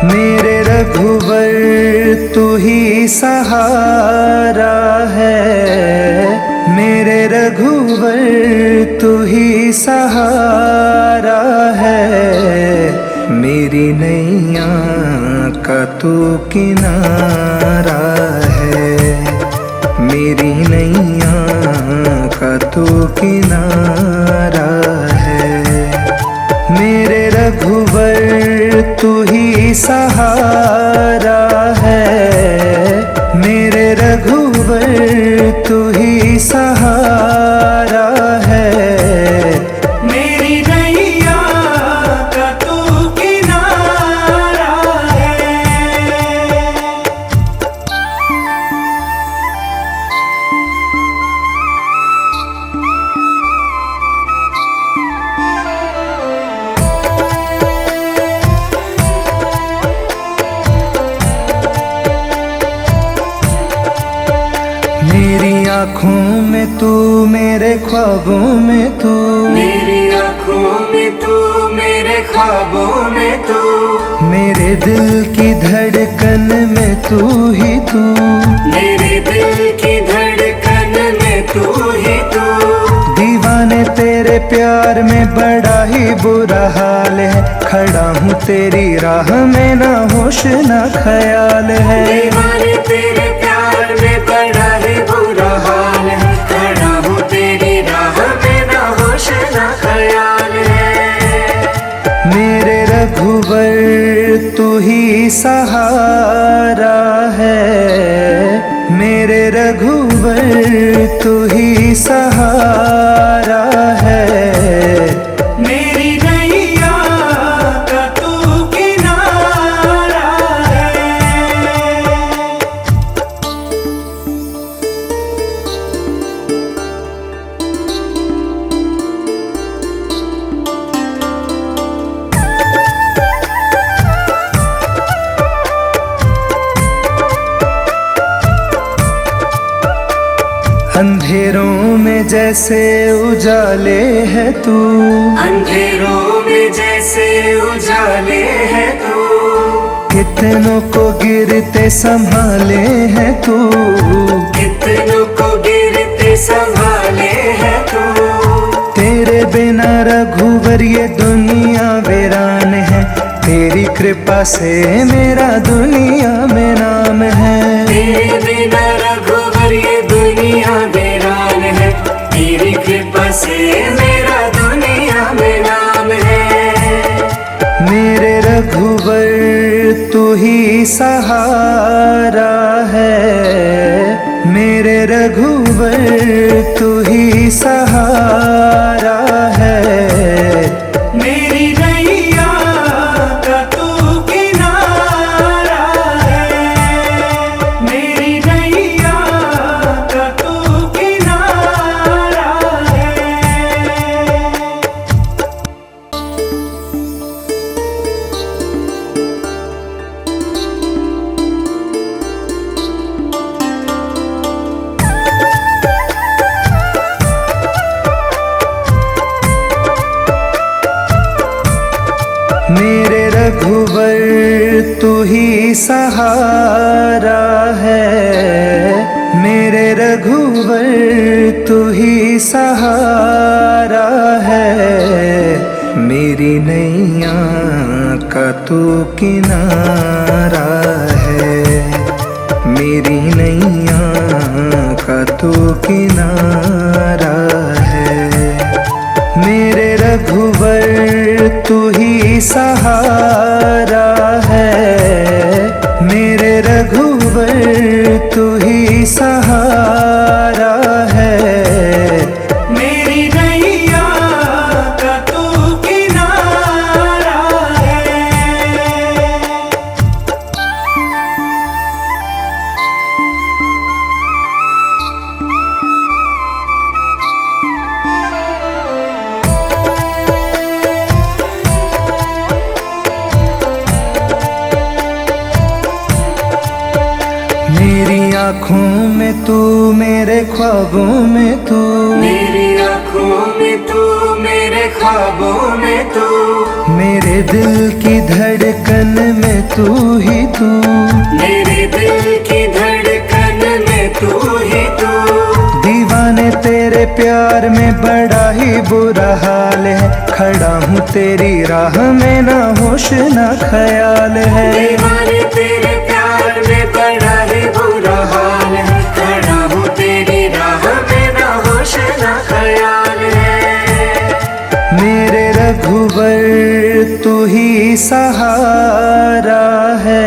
मेरे रघुवर तू ही सहारा है, मेरे रघुवर तू ही सहारा है। मेरी नैया का तू किनारा है, मेरी नैया का तू किनारा है। मेरे रघुवर तू ही सहारा है, मेरे रघुवर तू ही सहारा है। मेरी नैया का तू किनारा है। मेरी आँखों में तू, मेरे ख्वाबों में तू, मेरी आँखों में तू, मेरे ख्वाबों में तू, मेरे दिल की धड़कन में तू ही तू, मेरे दिल की धड़कन में तू ही तू। दीवाने तेरे प्यार में बड़ा ही बुरा हाल है, खड़ा हूँ तेरी राह में ना होश ना ख्याल है। दीवाने तेरे प्यार में बड़ा ही बुरा हाल है, खड़ा हूँ तेरी राह में ना होश ना ख्याल है। मेरे रघुवर तू ही सहारा है, मेरे रघुवर तू ही सहारा है। मेरी नैया का तू किनारा है। अंधेरों में जैसे उजाले है तू, अंधेरों में जैसे उजाले है तू, कितनों को गिरते संभाले है तू, कितनों को गिरते संभाले है तू। तेरे बिना रघुवर ये दुनिया वीरान है, तेरी कृपा से मेरा दुनिया में नाम है। तेरे बिना रघुवर ये दुनिया वीरान है, तेरी कृपा से मेरा दुनिया में नाम है। मेरे रघुवर तू ही सहारा है, मेरे रघुवर तू ही सहारा है। मेरी नैया का तू किनारा है, मेरी नैया का तू किनारा है। मेरे रघुवर तू ही सहारा है, मेरे रघुवर तू ही सहारा है। मेरी नैया का तू किनारा है, मेरी नैया का तू किनारा है। मेरे रघुवर तू ही सहारा है, मेरे रघुवर तू ही सहारा है। मेरी नैया का तू किनारा है। मेरी आँखों में तू, मेरे ख्वाबों में तू, मेरी आँखों में तू, मेरे मेरे ख्वाबों में तू, मेरे दिल की धड़कन में तू ही तू, मेरे दिल की धड़कन में तू ही तू। दीवाने तेरे प्यार में बड़ा ही बुरा हाल है, खड़ा हूँ तेरी राह में ना होश ना ख्याल है। दीवाने तेरे प्यार में बड़ा ही बुरा हाल है, खड़ा हूँ तेरी राह में ना होश ना ख्याल है। मेरे रघुवर तू ही सहारा है,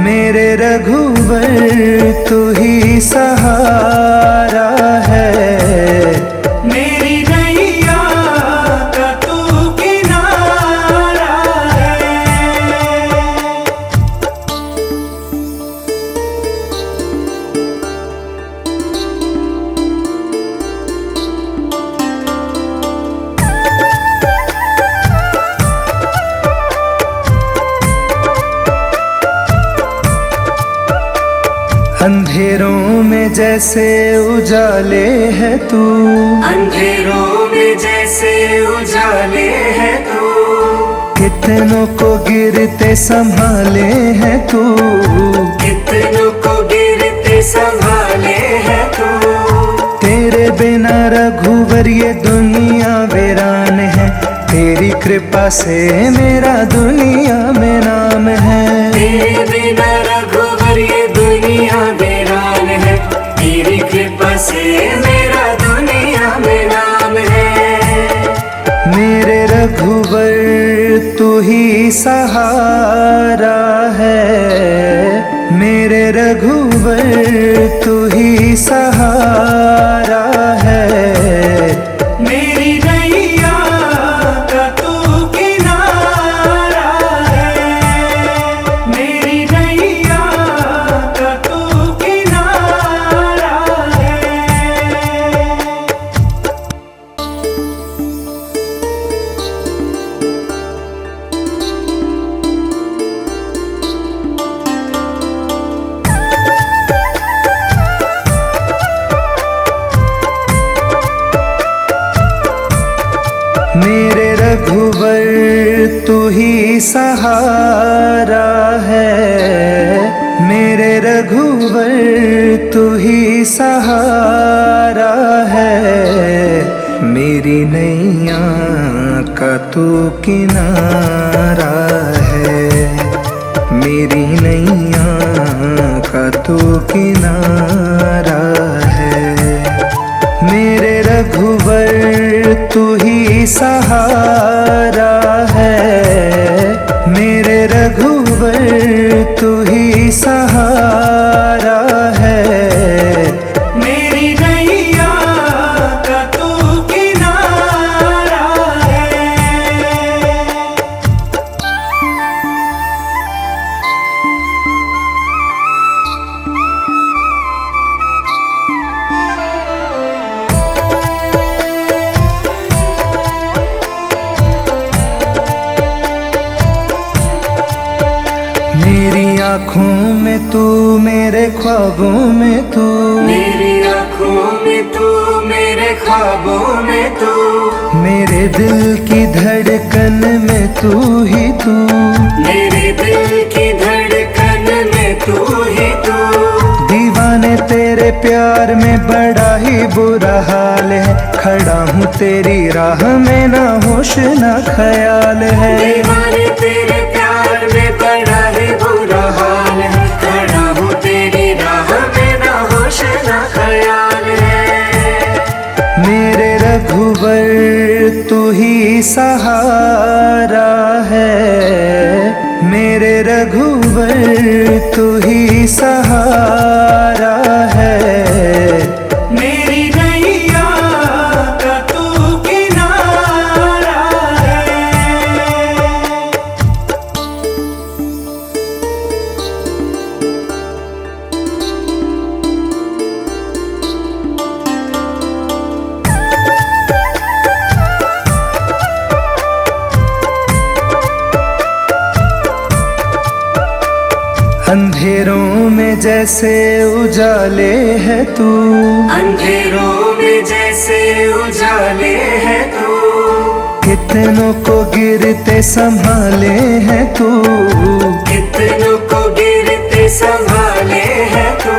मेरे रघुवर तू ही सहारा है। मेरी नैया का तू किनारा है। अंधेरों में जैसे उजाले है तू, अंधेरों में जैसे उजाले है तू, कितनों को गिरते संभाले है तू, कितनों को गिरते संभाले है तू। तेरे बिना रघुवर ये दुनिया वीरान है, तेरी कृपा से मेरा दुनिया में नाम है। तेरे बिना रघुवर ये दुनिया वीरान है, तेरी कृपा से मेरा दुनिया में नाम है। मेरे रघुवर तू ही सहारा है, मेरे रघुवर तू ही सहारा है। मेरी नैया का तू किनारा है, मेरी नैया का तू किनारा है। मेरे रघुवर तू ही सहारा है, मेरे रघुवर तू ही सहारा है। मेरी नैया का तू किनारा है, मेरी नैया का तू किनारा है। मेरे रघुवर तू ही सहारा है, मेरे रघुवर तू ही सहारा है। मेरी नैया का तू किनारा है। मेरी आँखों में तू, मेरे ख्वाबों में तू, मेरी आँखों में तू, मेरे ख्वाबों में तू, मेरे दिल की धड़कन में तू ही तू, मेरे दिल की धड़कन में तू ही तू। दीवाने तेरे प्यार में बड़ा ही बुरा हाल है, खड़ा हूँ तेरी राह में ना होश ना ख्याल है। दीवाने तेरे प्यार में बड़ा ही बुरा हाल है, खड़ा हूँ तेरी राह में ना होश ना ख्याल है। मेरे रघुवर तू ही सहारा है, मेरे रघुवर तू ही सहारा है। मेरी नैया का तू किनारा है। अंधेरों में में जैसे उजाले है तू, अंधेरों में जैसे उजाले है तू, कितनों को गिरते संभाले है तू, कितनों को गिरते संभाले है तू।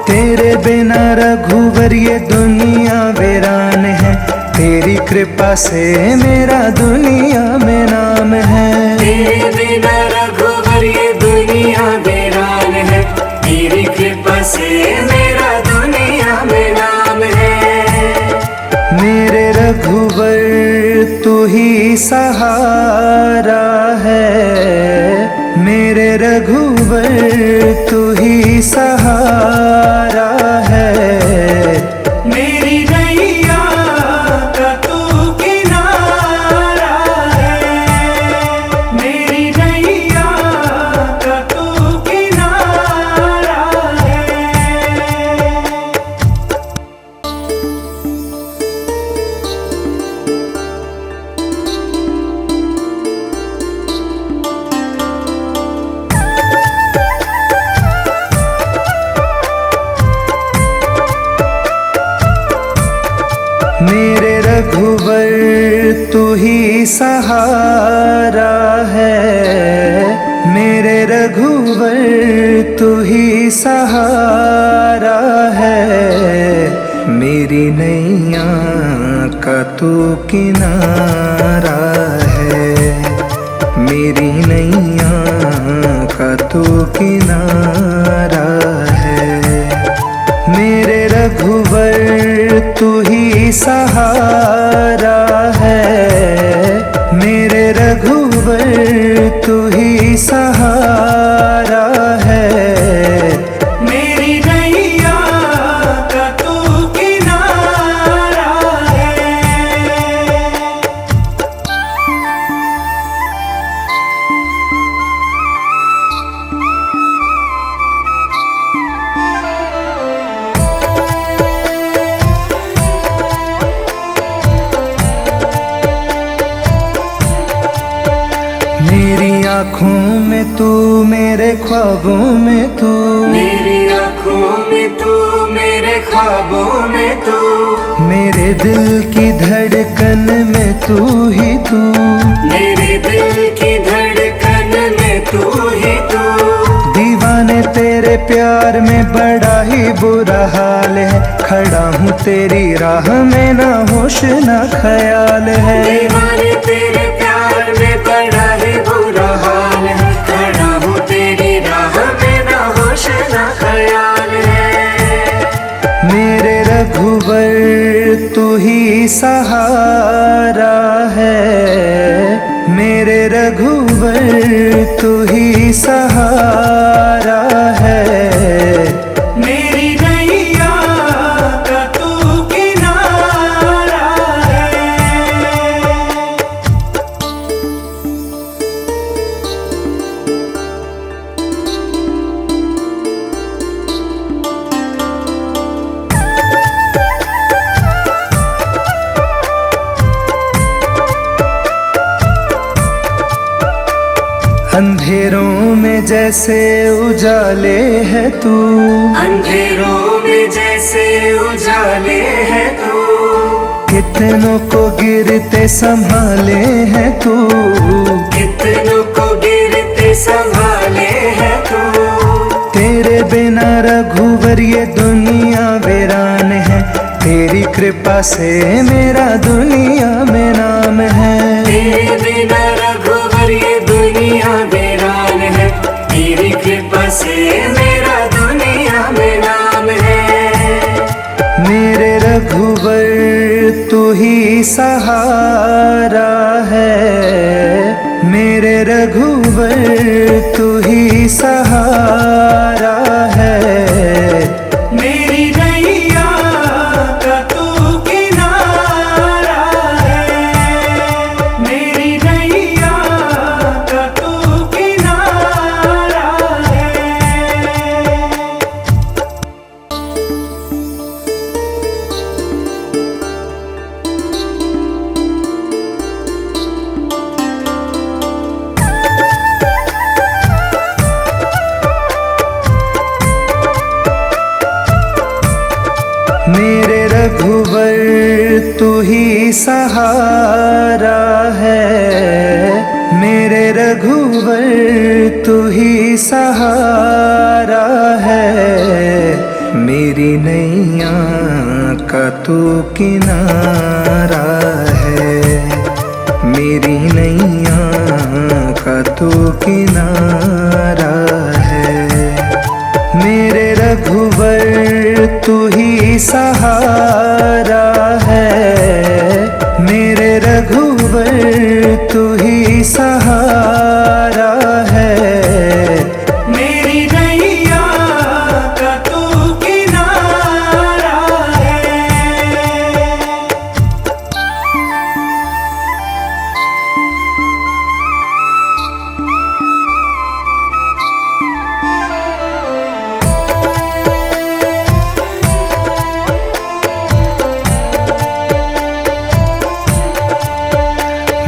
तेरे बिना रघुवर ये दुनिया वीरान है, तेरी कृपा से मेरा दुनिया में नाम है। तेरे बिना रघुवर ये दुनिया वीरान है, तेरी कृपा से मेरा दुनिया में नाम है। मेरे रघुवर तू ही सहारा है, मेरे रघुवर तू ही सहारा है। मेरी नैया का तू किनारा है, मेरी नैया का तू किनारा है। मेरे रघुवर तू ही सहारा है, मेरे रघुवर तू ही सहारा है। मेरी नैया का तू किनारा है, मेरी नैया का तू किनारा है। मेरे रघुवर तू ही सहारा है, मेरे रघुवर तू ही सहारा है। मेरी नैया का तू किनारा है। मेरी आँखों में तू, मेरे ख्वाबों में तू, मेरी आँखों में तू, मेरे ख्वाबों में तू, मेरे दिल की धड़कन में तू ही तू, मेरे दिल की धड़कन में तू ही तू। दीवाने तेरे प्यार में बड़ा ही बुरा हाल है, खड़ा हूँ तेरी राह में ना होश ना ख्याल है। दीवाने तेरे प्यार में बड़ा ही बुरा हाल है, खड़ा हूँ तेरी राह में ना होश ना ख्याल है। मेरे रघुवर तू ही सहारा है, मेरे रघुवर तू ही सहारा है। मेरी नैया का तू किनारा है। अंधेरों में जैसे उजाले है तू, अंधेरों में जैसे उजाले है तू, कितनों को गिरते संभाले है तू, कितनों को गिरते संभाले है तू। तेरे बिना रघुवर ये दुनिया वीरान है, तेरी कृपा से मेरा दुनिया में नाम है। तेरे बिना रघुवर ये दुनिया वीरान है, तेरी कृपा से मेरा दुनिया में नाम है। मेरे रघुवर तू ही सहारा है, मेरे रघुवर तू ही सहारा है। मेरी नैया का तू किनारा है, मेरी नैया का तू किनारा है। सहारा है, मेरे रघुवर तू ही सहारा है, मेरी नैया का तू किनारा है, मेरी नैया का तू किनारा है, मेरे रघुवर तू ही सहारा है, मेरे रघुवर तू ही सहारा है, मेरी नैया का तू किनारा है।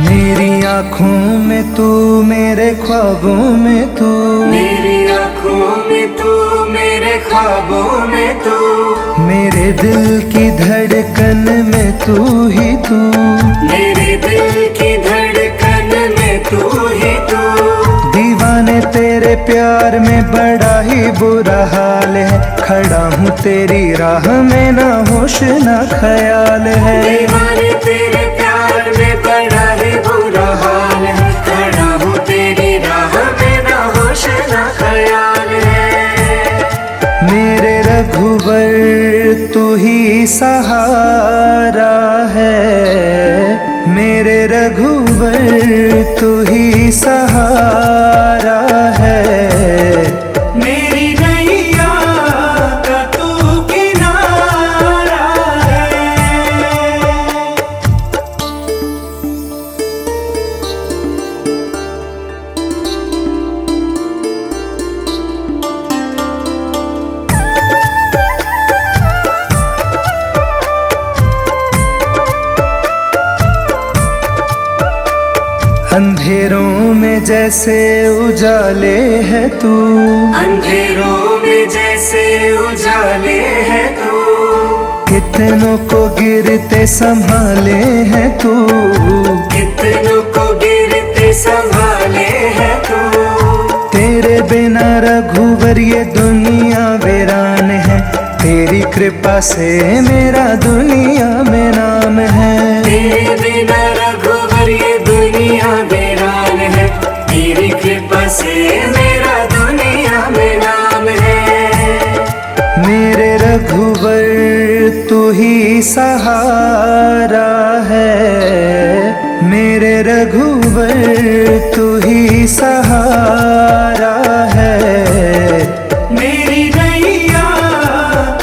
मेरी आँखों में तू, मेरे ख्वाबों में तू, मेरी आँखों में तू, मेरे ख्वाबों में तू, मेरे दिल की धड़कन में तू ही तू, मेरे दिल की धड़कन में तू ही तू। दीवाने तेरे प्यार में बड़ा ही बुरा हाल है, खड़ा हूँ तेरी राह में ना होश ना ख्याल है, दीवाने तेरे प्यार में बड़ा ही बुरा हाल है, खड़ा हूँ तेरी राह में ना होश ना ख्याल है। मेरे रघुवर तू ही सहारा है, मेरे रघुवर तू ही सहारा है, मेरी नैया का तू किनारा है। अंधेरों में जैसे उजाले है तू, अंधेरों में जैसे उजाले है तू, कितनों को गिरते संभाले है तू, कितनों को गिरते संभाले है तू। तेरे बिना रघुवर ये दुनिया वीरान है, तेरी कृपा से मेरा दुनिया में नाम है, तेरे बिना रघुवर ये दुनिया वीरान है, तेरी कृपा से मेरा दुनिया में नाम है। मेरे रघुवर तू ही सहारा है, मेरे रघुवर तू ही सहारा है, मेरी नैया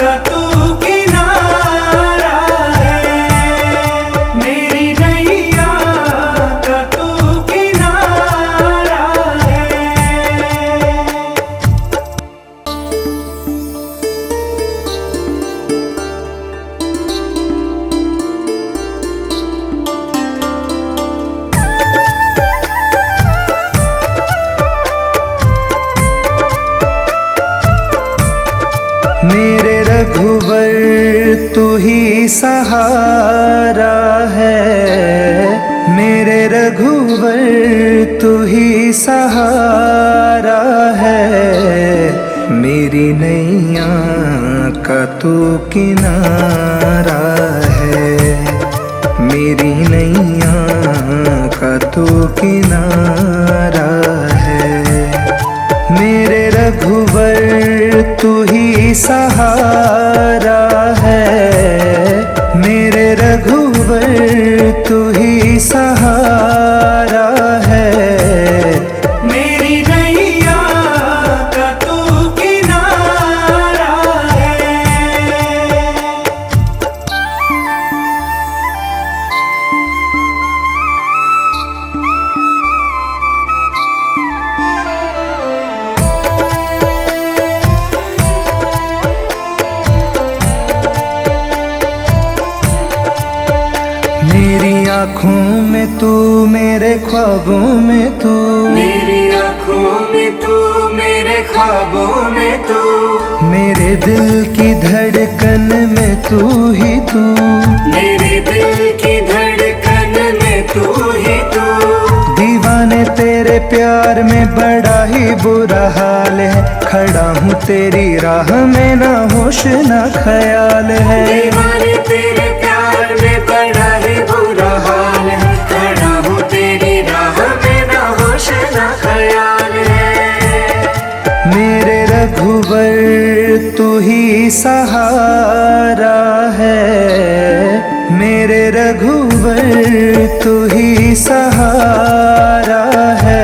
का तू किनारा है, मेरी नैया का तू किनारा है। मेरे रघुवर तू ही सहारा है, मेरे रघुवर तू ही सहारा है, मेरी नैया का तू किनारा है, मेरी नैया का तू किनारा है, मेरे रघुवर तू ही सहारा है, मेरे रघुवर तू ही सहारा है, मेरी नैया का तू किनारा है। मेरी आँखों में तू, मेरे ख्वाबों में तू, मेरी आँखों में तू, मेरे ख्वाबों में तू, मेरे दिल की धड़कन में तू ही तू, मेरे दिल की धड़कन प्यार में बड़ा ही बुरा हाल है, खड़ा हूँ तेरी राह में ना होश ना ख्याल है। दीवाने तेरे प्यार में बड़ा ही बुरा हाल है, खड़ा हूँ तेरी राह में ना होश ना ख्याल है। मेरे रघुवर तू ही सहारा है, मेरे रघुवर तू ही सहारा है।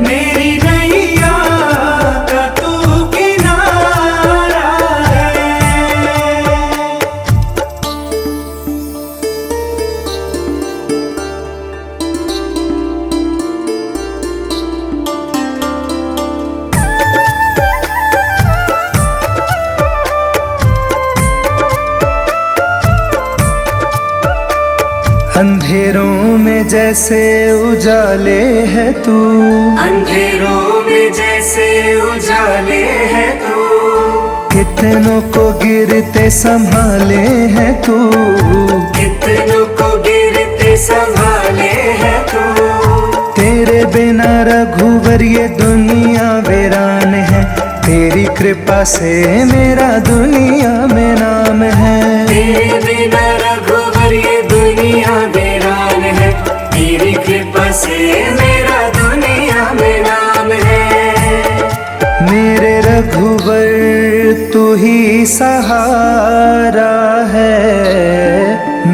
मेरी नैया का तू किनारा है। अंधेरों में जैसे उजाले है तू, अंधेरों में जैसे उजाले है तू, कितनों को गिरते संभाले है तू, कितनों को गिरते संभाले है तू। तेरे बिना रघुवर ये दुनिया वीरान है, तेरी कृपा से मेरा दुनिया में नाम है। तेरे बिना रघुवर ये दुनिया वीरान है, तेरी कृपा से मेरा दुनिया में नाम है। मेरे रघुवर तू ही सहारा है,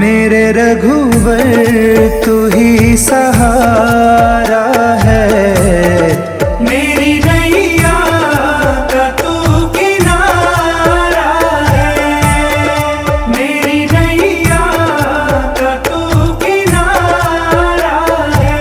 मेरे रघुवर तू ही सहारा है। मेरी नैया का तू किनारा है, मेरी नैया का तू किनारा है।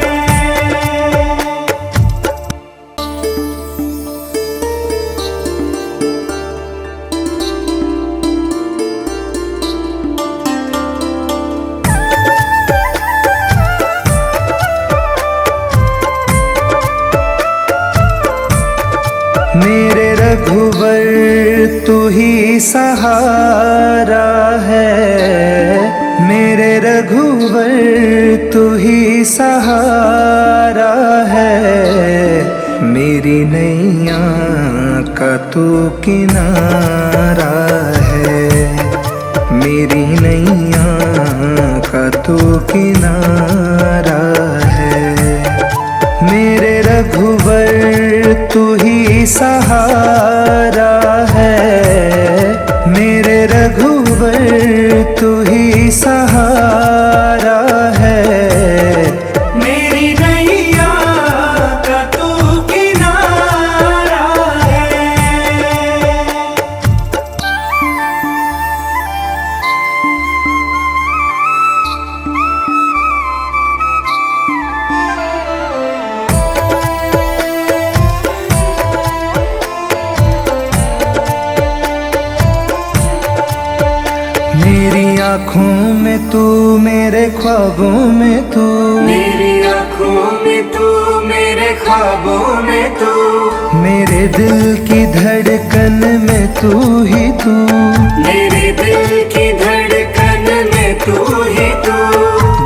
मेरे रघुवर तू ही सहारा है, मेरे रघुवर तू ही सहारा है। मेरी नैया का तू किनारा है, मेरी नैया का तू किनारा है। मेरे रघुवर तू ही सहारा है, मेरे रघुवर तू ही सहारा है। मेरी नैया का तू किनारा है। मेरी आँखों में तू, मेरे ख्वाबों में तू, मेरी आँखों में तू, मेरे ख्वाबों में तू, मेरे दिल की धड़कन में तू ही तू, मेरे दिल की धड़कन में तू ही तू।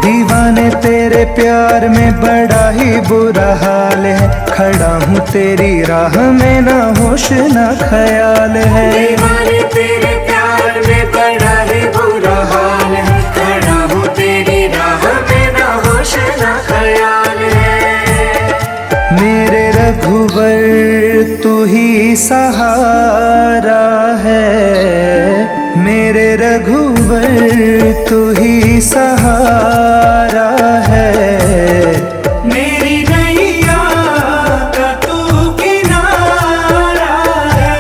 दीवाने तेरे प्यार में बड़ा ही बुरा हाल है, खड़ा हूँ तेरी राह में ना होश ना ख्याल है। दीवाने तेरे प्यार में बड़ा ही बुरा हाल है, खड़ा हूँ तेरी राह में ना होश ना ख्याल है। मेरे रघुवर तू ही सहारा है, मेरे रघुवर तू ही सहारा है। मेरी नैया का तू किनारा है।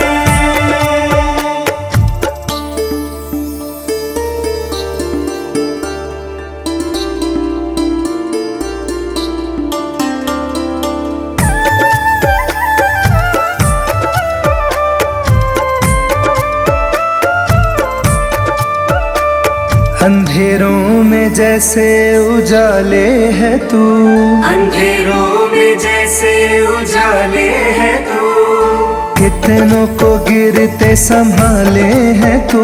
अंधेरों में जैसे उजाले है तू, अंधेरों में जैसे उजाले है तू, कितनों को गिरते संभाले है तू,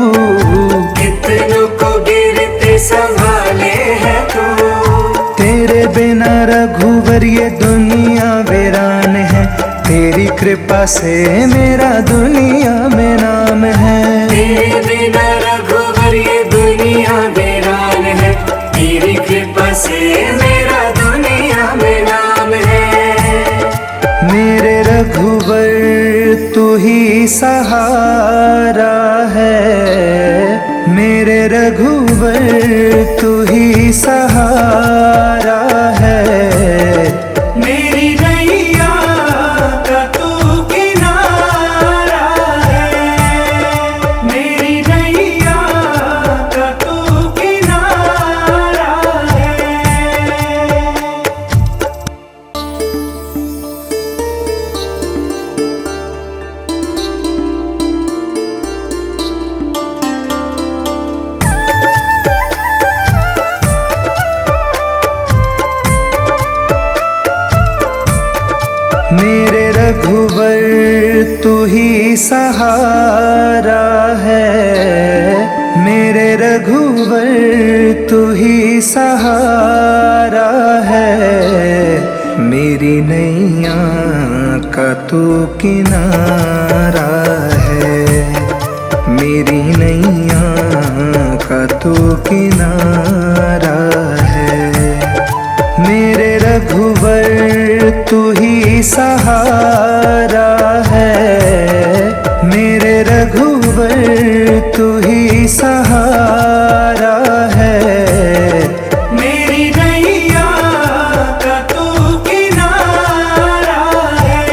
कितनों को गिरते संभाले है तू। तेरे बिना रघुवर ये दुनिया दुनिया वीरान है, तेरी कृपा से मेरा दुनिया में नाम है। तेरे बिना रघुवर ये दुनिया वीरान है, तेरी कृपा से मेरा दुनिया में नाम है। मेरे रघुवर तू ही सहारा है, मेरे रघुवर तू ही सहारा है। मेरी नैया का तू किनारा है, मेरी नैया का तू किनारा है। मेरे रघुवर तू ही सहारा है, मेरे रघुवर तू ही सहारा है। मेरी नैया का तू किनारा है, मेरी नैया का तू किनारा है। मेरे रघुवर तू ही सहारा है, मेरे रघुवर तू ही सहारा है। मेरी नैया का तू किनारा है।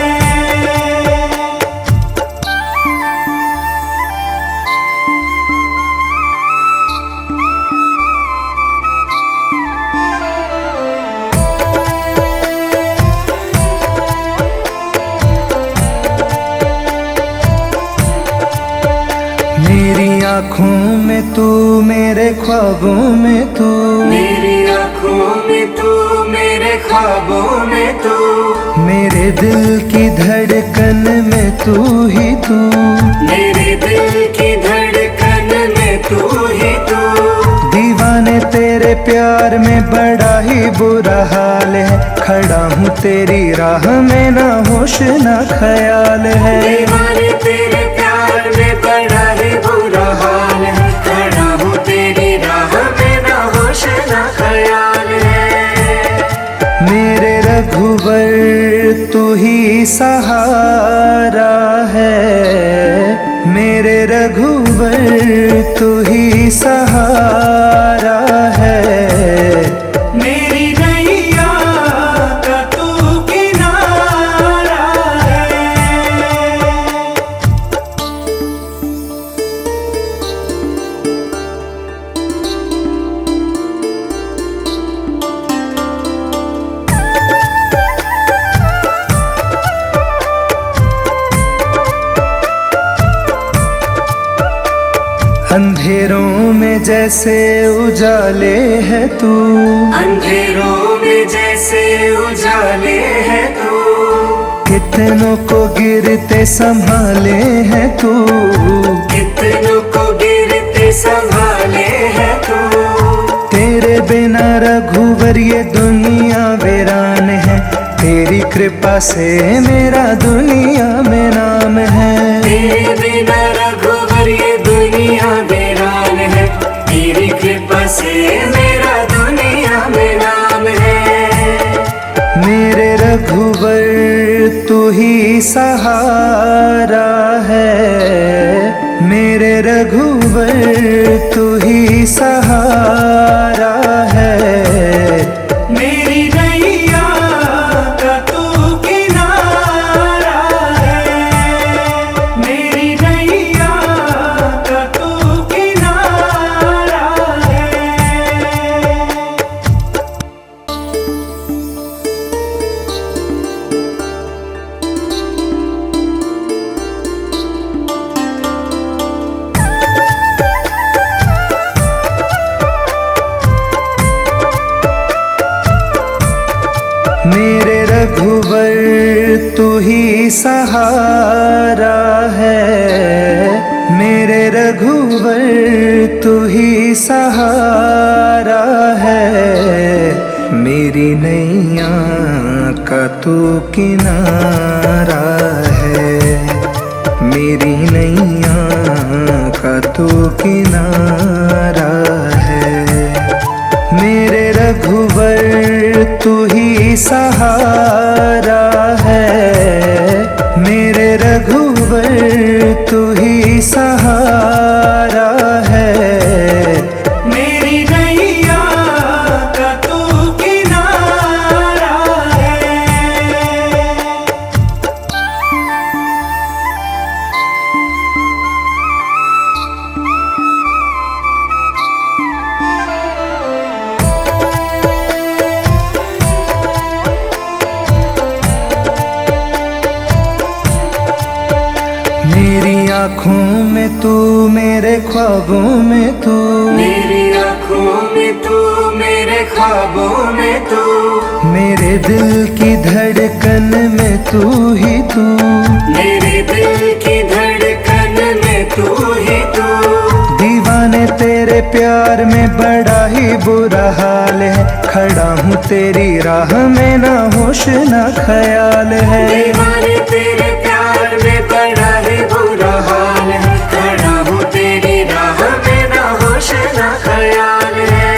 मेरी आँखों में तू, मेरे ख्वाबों में तू, मेरी आँखों में तू, मेरे ख्वाबों में तू, मेरे दिल की धड़कन में तू ही तू, मेरे दिल की धड़कन में तू ही तू। दीवाने तेरे प्यार में बड़ा ही बुरा हाल है, खड़ा हूँ तेरी राह में ना होश ना ख्याल है। दीवाने तेरे प्यार में बड़ा ही बुरा हाल है, खड़ा हूँ तेरी राह में ना होश ना ख्याल है। मेरे रघुवर तू ही सहारा है, मेरे रघुवर तू ही सहारा है। मेरी नैया का तू किनारा है। अंधेरों में जैसे उजाले है तू, अंधेरों में जैसे उजाले है तू, कितनों को गिरते संभाले है तू, कितनों को गिरते संभाले है तू। तेरे बिना रघुवर ये दुनिया वीरान है, तेरी कृपा से मेरा दुनिया में नाम है। तेरे बिना रघुवर ये दुनिया वीरान है, तेरी कृपा से मेरा दुनिया में नाम है। मेरे रघुवर तू ही सहारा है, मेरे रघुवर तू ही सहारा है। मेरी नैया का तू किनारा है, मेरी नैया का तू किनारा है। मेरे रघुवर तू ही सहारा है, मेरे रघुवर तू ही सहारा है। मेरी नैया का तू किनारा है, मेरी नैया का तू किनारा है। मेरे रघुवर तू ही सहारा है, मेरे रघुवर तू ही सहारा है। मेरी नैया का तू किनारा है। मेरी आँखों में तू, मेरे ख्वाबों में तू, मेरी आँखों में तू, मेरे ख्वाबों में तू, मेरे दिल की धड़कन में तू ही तू, मेरे दिल की धड़कन में तू ही तू। दीवाने तेरे प्यार में बड़ा ही बुरा हाल है, खड़ा हूँ तेरी राह में ना होश ना ख्याल है। दीवाने तेरे प्यार में बड़ा ही बुरा हाल है, खड़ा हूँ तेरी राह में ना होश ना ख्याल है।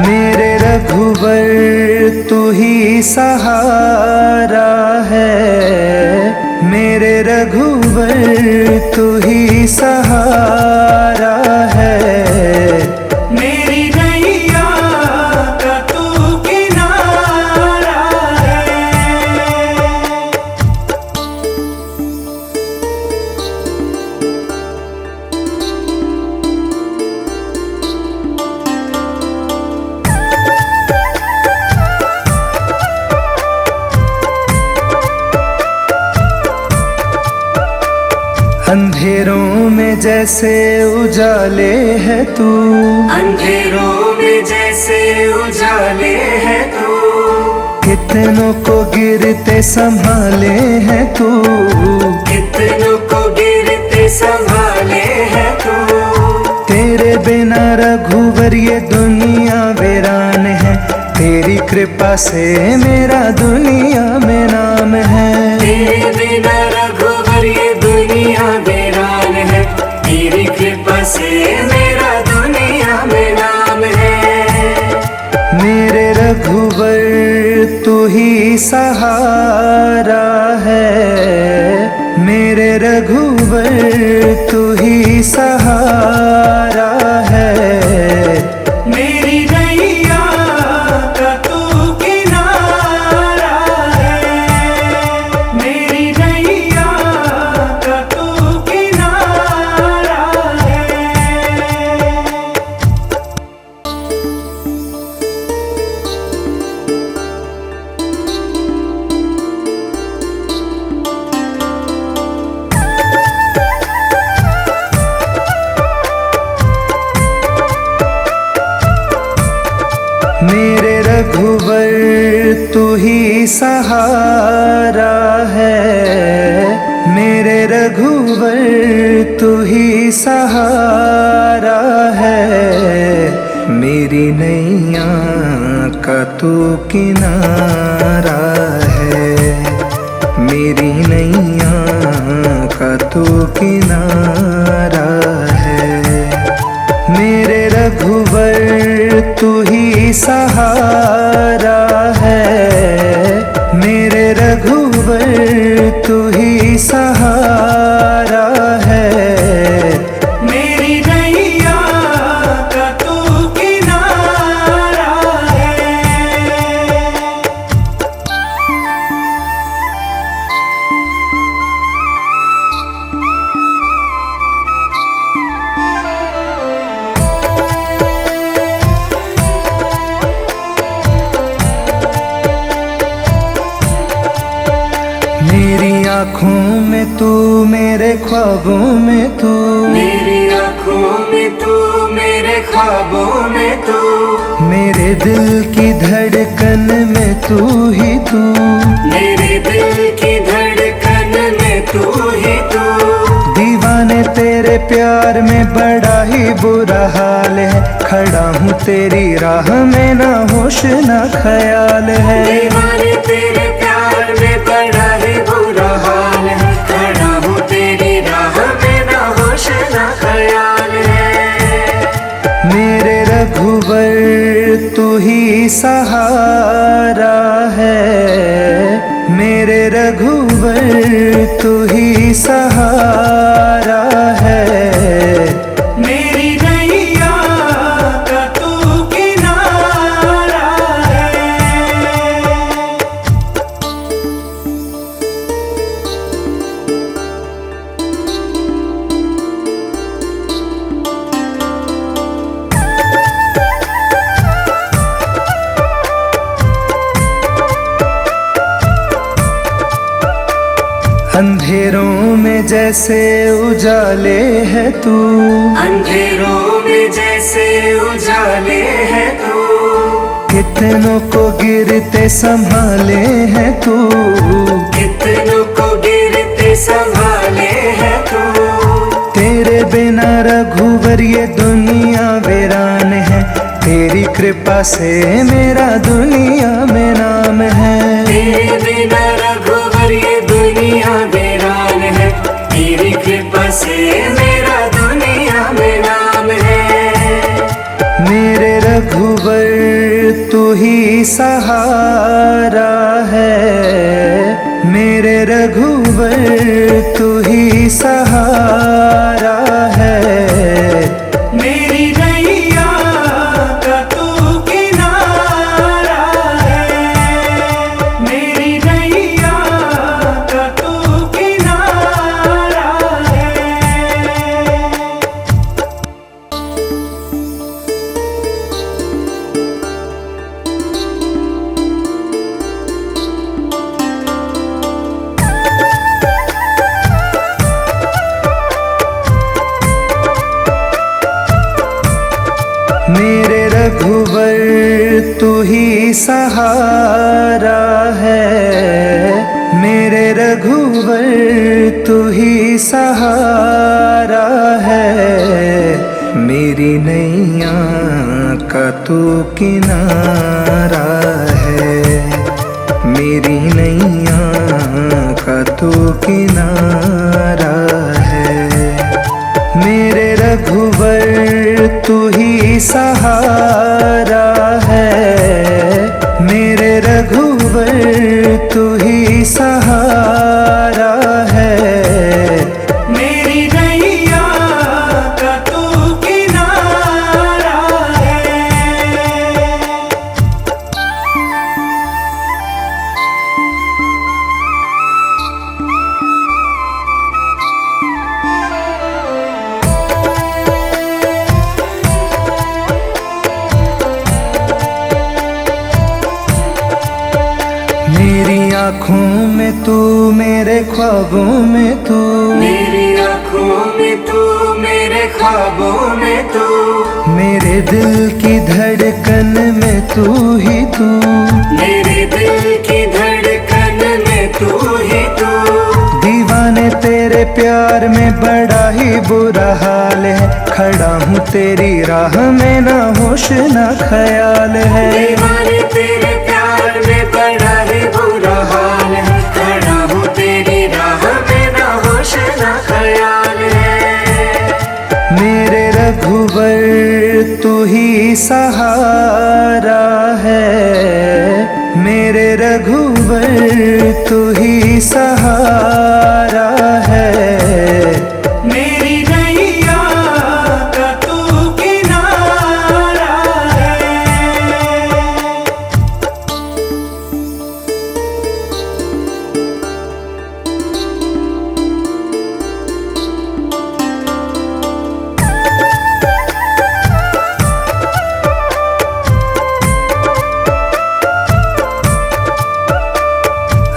मेरे रघुवर तू ही सहारा है, मेरे रघुवर तू ही सहारा है। मेरी नैया का तू किनारा है। अंधेरों में जैसे उजाले है तू, अंधेरों में जैसे उजाले है तू, कितनों को गिरते संभाले है तू, कितनों को गिरते संभाले है तू। तेरे बिना रघुवर ये दुनिया वीरान है, तेरी कृपा से मेरा दुनिया में नाम है। तेरे बिना रघुवर ये दुनिया वीरान है, तेरी कृपा से मेरा दुनिया में नाम है। मेरे रघुवर तू ही सहारा है, मेरे रघुवर तू ही सहारा है। मेरी नैया का तू किनारा है, मेरी नैया का तू किनारा है। मेरे रघुवर तू ही सहारा है, मेरे रघुवर तू ही सहारा है। मेरी नैया का तू किनारा है, मेरी नैया का तू किनारा है। मेरे रघुवर तू ही सहारा है, मेरे रघुवर तू ही सहारा है। मेरी नैया का तू किनारा है। मेरी आँखों में तू, मेरे ख्वाबों में तू, मेरी आँखों में तू, मेरे ख्वाबों में तू, मेरे दिल की धड़कन में तू ही तू, मेरे दिल की धड़कन में तू ही तू। दीवाने तेरे प्यार में बड़ा ही बुरा हाल है, खड़ा हूँ तेरी राह में ना होश ना ख्याल है। दीवाने तेरे प्यार में बड़ा ही बुरा हाल है, खड़ा हूँ तेरी राह में ना होश ना ख्याल है। मेरे रघुवर तू ही सहारा है, मेरे रघुवर तू ही सहारा है। मेरी नैया का तू किनारा है। अंधेरों में जैसे उजाले है तू, अंधेरों में जैसे उजाले है तू, कितनों को गिरते संभाले है तू, कितनों को गिरते संभाले है तू। तेरे बिना रघुवर ये दुनिया वीरान है, तेरी कृपा से मेरा दुनिया में नाम है। तेरे बिना रघुवर ये दुनिया वीरान है, तेरी कृपा से मेरा दुनिया में नाम है। मेरे रघुवर तू ही सहारा है, मेरे रघुवर तू ही सहारा है। मेरी नैया का तू किनारा है, मेरी नैया का तू किनारा है। मेरे रघुवर तू ही सहारा है, मेरे रघुवर तू ही सहारा है। मेरी नैया का तू किनारा है, मेरी नैया का तू किनारा है। मेरे रघुवर तू ही सहारा है, मेरे रघुवर तू ही सहारा है। मेरी नैया का तू किनारा है। मेरी आँखों में तू, मेरे ख्वाबों में तू, मेरी आँखों में तू, मेरे ख्वाबों में तू, मेरे दिल की धड़कन में तू ही तू, मेरे दिल की धड़कन में तू ही तू। दीवाने तेरे प्यार में बड़ा ही बुरा हाल है, खड़ा हूँ तेरी राह में ना होश ना ख्याल है। दीवाने तेरे प्यार में बड़ा ही बुरा हाल है, खड़ा हूँ तेरी राह में ना होश ना ख्याल है। मेरे रघुवर तू ही सहारा है, मेरे रघुवर तू ही सहारा है। मेरी नैया का तू किनारा है।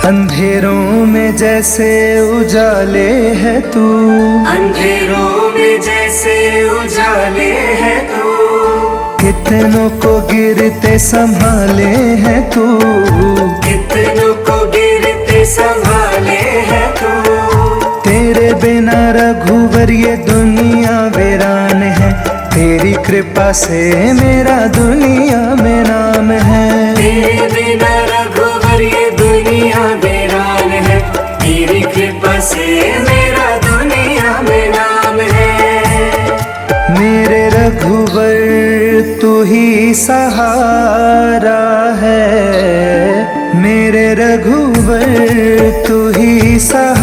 अंधेरों में जैसे उजाले है तू, अंधेरों में जैसे उजाले है तू, कितनों को गिरते संभाले है तू, कितनों को गिरते संभाले है तू। तेरे बिना रघुवर ये दुनिया वीरान है, तेरी कृपा कृपा से मेरा दुनिया में नाम है। तेरे बिना रघुवर ये दुनिया वीरान है, तेरी कृपा से मेरा दुनिया में नाम है। मेरे रघुवर तू ही सहारा है, मेरे रघुवर तू ही सहारा